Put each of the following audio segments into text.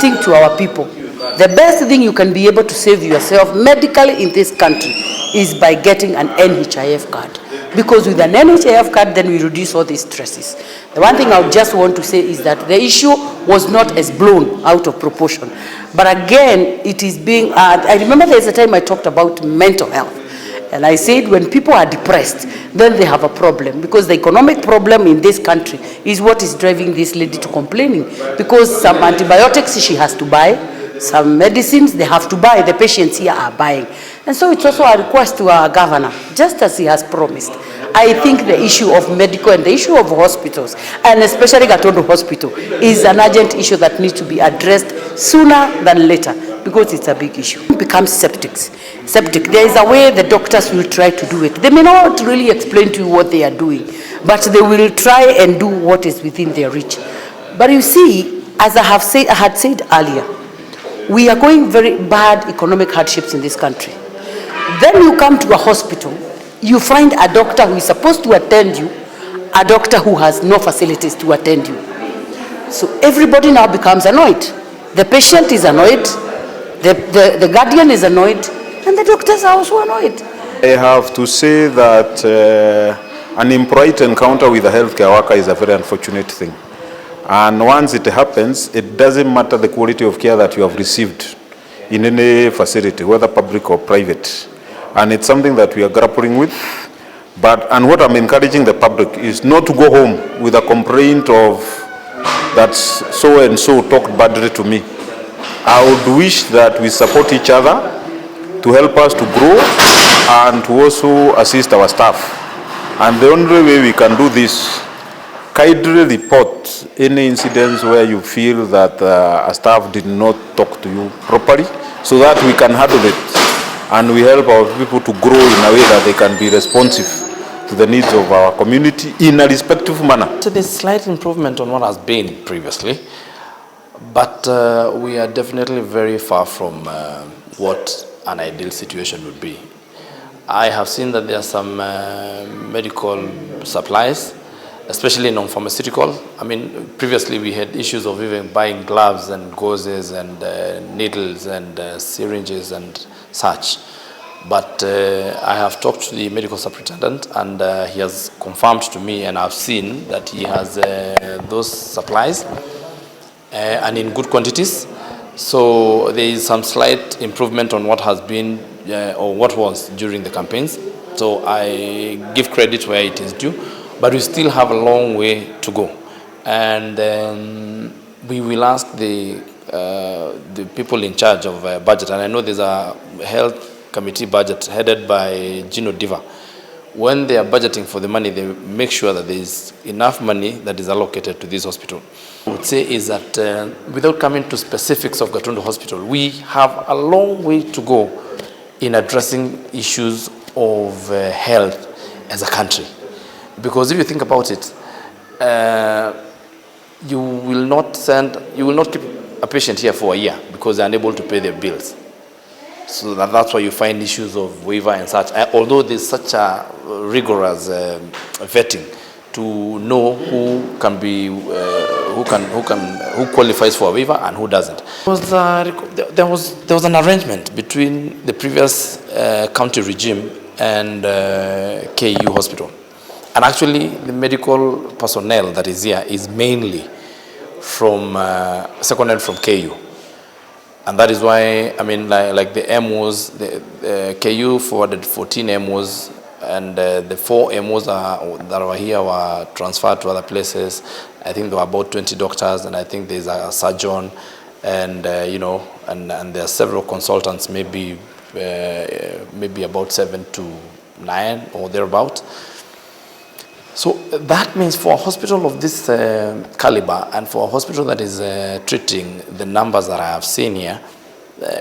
admitting to our people, the best thing you can be able to save yourself medically in this country is by getting an NHIF card. Because with an NHIF card, then we reduce all these stresses. The one thing I would just want to say is that the issue was not as blown out of proportion. But again, it is being, I remember there's a time I talked about mental health. And I said when people are depressed, then they have a problem. Because the economic problem in this country is what is driving this lady to complaining. Because some antibiotics she has to buy, some medicines they have to buy, the patients here are buying. And so it's also a request to our governor, just as he has promised. I think the issue of medical and the issue of hospitals, and especially Gatondo Hospital, is an urgent issue that needs to be addressed sooner than later, because it's a big issue. It becomes septic. There is a way the doctors will try to do it. They may not really explain to you what they are doing, but they will try and do what is within their reach. But you see, as I had said earlier, we are going very bad economic hardships in this country. Then you come to a hospital, you find a doctor who is supposed to attend you, a doctor who has no facilities to attend you. So everybody now becomes annoyed. The patient is annoyed, the guardian is annoyed, and the doctors are also annoyed. I have to say that an impolite encounter with a healthcare worker is a very unfortunate thing. And once it happens, it doesn't matter the quality of care that you have received in any facility, whether public or private. And it's something that we are grappling with. And what I'm encouraging the public is not to go home with a complaint of that so-and-so talked badly to me. I would wish that we support each other to help us to grow and to also assist our staff. And the only way we can do this, kindly report any incidents where you feel that a staff did not talk to you properly, so that we can handle it and we help our people to grow in a way that they can be responsive to the needs of our community in a respectful manner. So there's slight improvement on what has been previously, but we are definitely very far from what an ideal situation would be. I have seen that there are some medical supplies, especially non-pharmaceutical. I mean, previously we had issues of even buying gloves and gauzes and needles and syringes and such. But I have talked to the medical superintendent, and he has confirmed to me, and I've seen that he has those supplies and in good quantities. So there is some slight improvement on what has been or what was during the campaigns. So I give credit where it is due. But we still have a long way to go, and we will ask the people in charge of budget. And I know there's a health committee budget headed by Gino Diva. When they are budgeting for the money, they make sure that there is enough money that is allocated to this hospital. What I would say is that without coming to specifics of Gatondo Hospital, we have a long way to go in addressing issues of health as a country. Because if you think about it, you will not keep a patient here for a year because they're unable to pay their bills. So that's why you find issues of waiver and such. Although there's such a rigorous vetting to know who can be, who qualifies for a waiver and who doesn't. There was an arrangement between the previous county regime and KU hospital. And actually, the medical personnel that is here is mainly from, seconded from KU. And that is why, I mean, like the MOs, the KU forwarded 14 MOs, and the 4 MOs that were here were transferred to other places. I think there were about 20 doctors, and I think there's a surgeon, and you know, and there are several consultants, maybe about 7 to 9 or thereabout. So that means for a hospital of this caliber, and for a hospital that is treating the numbers that I have seen here,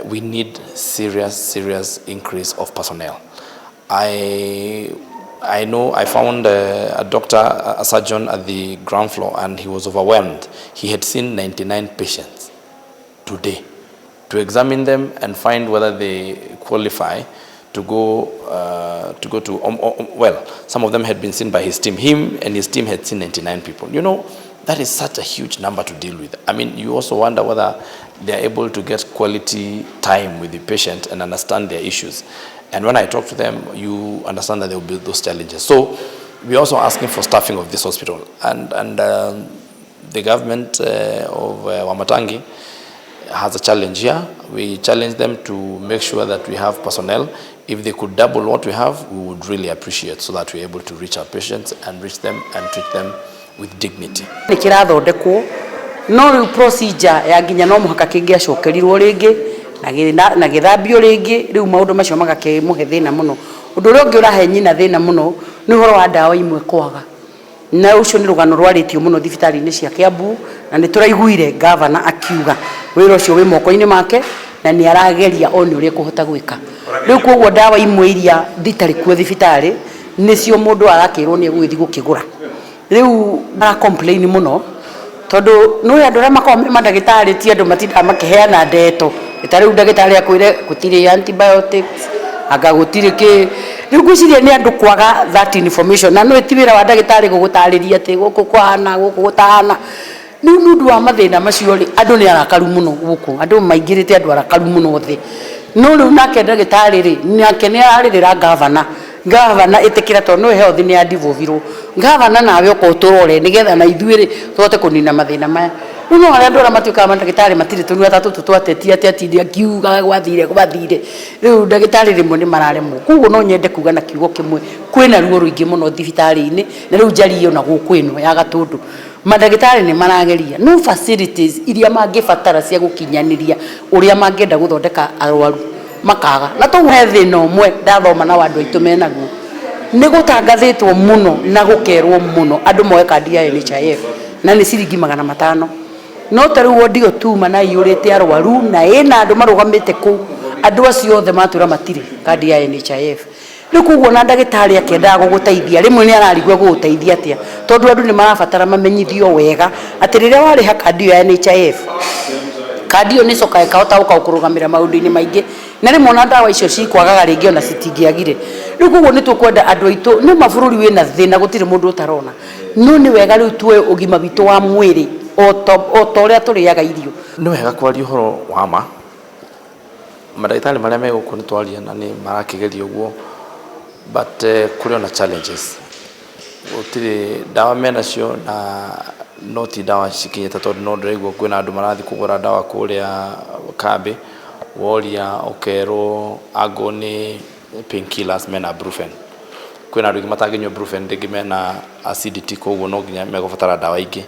we need serious increase of personnel. I know I found a doctor, a surgeon at the ground floor, and he was overwhelmed. He had seen 99 patients today to examine them and find whether they qualify to go well, some of them had been seen by his team. Him and his team had seen 99 people. You know, that is such a huge number to deal with. I mean, you also wonder whether they are able to get quality time with the patient and understand their issues. And when I talk to them, you understand that there will be those challenges. So we're also asking for staffing of this hospital. And the government of Wamatangi has a challenge here. We challenge them to make sure that we have personnel. If they could double what we have, we would really appreciate, so that we're able to reach our patients and reach them and treat them with dignity. Nikirathondekwo no riu procedure ya nginya no muhaka kingiacokerirwo ringi na githambio ringi, riu maundu macio magakimuhe thina muno. Undu uria ungi urahe nyina thina muno ni horo wa dawa imwe kwaga, na ucio ni rugano rwaritio muno thibitari-ini cia Kiambu, na ni turaiguire governor akiuga wira ucio wi moko-ini make na ni arageria oni uria kuhota gwika. Riu koguo dawa imwe iria thitari kuo thibitari nicio mundu arakirwo ni egwithi gukigura. Riu bara complain muno tondu no andu aria makao mandagitari ti andu matinda makiheana ndeto itari ndagitari akwire gutiri antibiotics aga gutiri ki. Riu gwiciria ni andu kwaga that information, na no itibira wa ndagitari gugutariria ati guku kwana guku gutana. Ni nundu wa mathina macio ri andu ni arakaru muno guku, andu maingirite andu arakaru muno thi. No riu nake ndagitari ri nake ni aririra governor itikira to no health ni adivovirwo governor nawe ukoturore nigetha na ithuire twote kunina mathina maya. No ari andu ara matuika mandagitari matire tunu atatu tutwatetia ati akiuga gwathire riu ndagitari rimwe ni mararemwo. Kuguo no nyende kuga na kiugo kimwe, kwina ruo ruingi muno thibitari-ini na riu njari yo na guku ino ya Gatundu mandagitari ni marageria no facilities iria mangibatara cia gukinyaniria uria mangienda guthondeka arwaru makaga. Na tuhe thina umwe ndathoma na wandu aitu menaguo ni gutangathitwo muno na gukerwo muno andu moe kandi ya NHIF na ni ciringi 500. No taru wodi otuma na iyurite arwaru na ina andu marugamite ku andu acio othe matura matire kandi ya NHIF. Riu kuguo na ndagitari akiendaga guguteithia rimwe ni ararigwa guguteithia atia tondu andu ni marabatara mamenyithio wega ati riria wariha kandi ya NHIF kandi yo ni coka ikahota kurugamira maundu-ini maingi na rimwe na ndawa icio cikwagaga ringi ona citingiagire. Riu kuguo ni tukwenda andu aitu ni mabururi wina thina gutire mundu utarona no ni wega riu tuwe ugima witu wa mwiri o uria turiaga irio. Ni wega kwaria uhoro wa ma madagitari maria meguku ni twaria na ni marakigeria uguo, but kuri ona challenges utire dawa menacio na no ti dawa cikinyete tondu no ndiraigua kwina andu marathi kugura dawa kuria kambi woria okero agoni painkillers mena brufen. Kwina andu matanginywa brufen ndingi mena acidity, koguo no nginya megubatara dawa ingi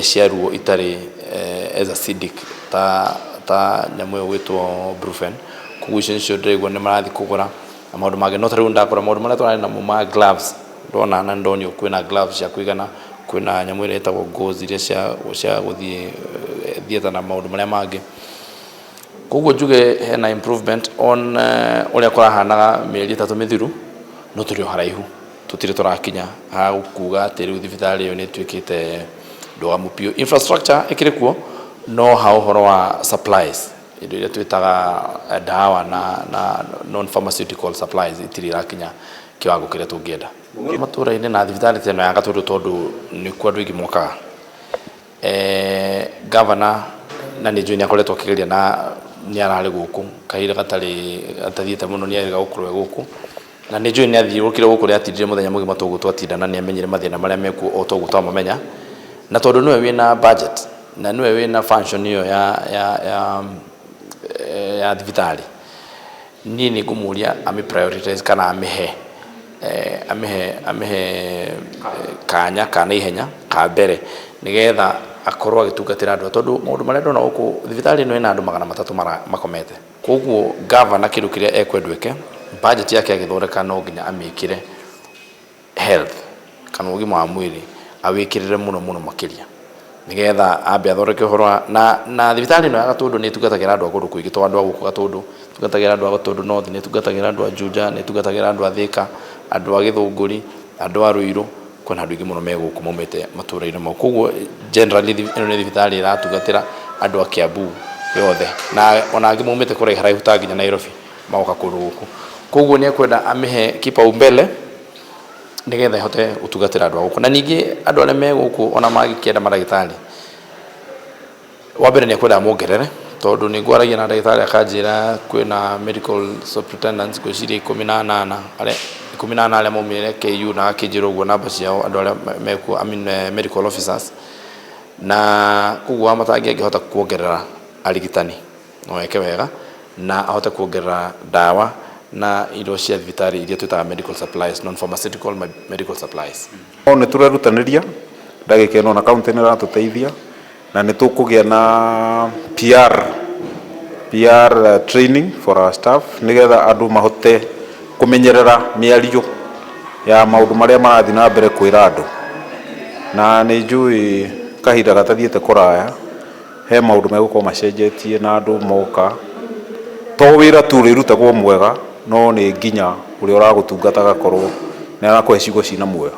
cia ruo itari as acidic ta nyamu gwitwo brufen. Koguo icio nicio ndiraigua ni marathi kugura na maundu mangĩ no tariu ndakora maundu maria twarari namo ma gloves ndona na ndonio kwina gloves cia kuigana, kwina nyamu iria itagwo gauze iria cia guthie thieta na maundu maria mangĩ. Koguo njuge hena improvement on uria kurahanaga mieri 3 mithiru no turi haraihu tutire turakinya ha kuga ati riu thibitari iyo ni twikite ndogamu pio. Infrastructure ikire kuo no ha uhoro wa supplies indo iria twitaga dawa na non pharmaceutical supplies itiri rakinya kiwango kiria tungienda matura-ini na thibitari teno ya Gatundu tondu ni kwa andu ingi mokaga. Governor na ni junior akoretwo akigeria na ni arari guku kaira atathiete muno ni ariga gukurwe guku na ni junior athiurukire guku ria atindire muthenya mugima tugutuatinda na ni amenyire mathina maria meku o tugutua mamenya na tondu niwe wina budget na niwe wina function iyo ya thibitari ni ngumuria ame prioritize kana amihe kanya kana ihenya ka mbere nigetha akorwo agitungatira andu tondu maundu maria ndona guku thibitari no ina andu 300 makomete. Koguo governor kindu kiria ekwendweke budget yake agithondeka no nginya amikire health kana ugima wa mwiri awikirire muno makiria nigetha ambe athondeke uhoro na thibitari no ya Gatundu ni tungatagira andu akundu kuingi to andu aguku Gatundu tungatagira andu a Gatundu north ni tungatagira andu a Juja ni tungatagira andu a Thika andu a Githunguri andu a Ruiru kuna andu ingi muno meguku maumite matura-ini mau. Koguo generally ino ni thibitari iratungatira andu a Kiambu yothe na ona angi maumite kurai haraihu ta nginya Nairobi magoka kundu guku. Koguo ni ekwenda amihe kipaumbele nigetha ihote utugatira andu guku na ningi andu arĩa me guku ona magĩkĩenda maragĩtarĩ wambere nĩ kwenda mongerere tondu nĩ ngwaragia na ndagĩtarĩ akanjĩra kwĩna medical superintendents gwĩciria 18 arĩa maumire KU na akĩnjĩra ũguo namba ciao andu arĩa mekuo medical officers na koguo amatangi angĩhota kuongerera arigitani no eke wega na ahote kuongerera dawa na indo cia thibitarĩ iria twĩtaga medical supplies non pharmaceutical medical supplies. Nĩ tũrerutanĩria ndagĩka ĩno na kaunti nĩ ĩratũteithia na nĩ tũkũgĩa na PR training for our staff nigetha andu mahote kumenyerera mĩario ya maundu maria marathi na mbere kwĩra andu na nĩ njui kahinda gatathiĩte kũraya he maundu megũkorwo macenjetie na andu moka to wĩra tu rĩrutagwo mwega no nĩ nginya ũrĩa ũragũtungata gakorwo nĩ arakũhe ciugo cina muoyo.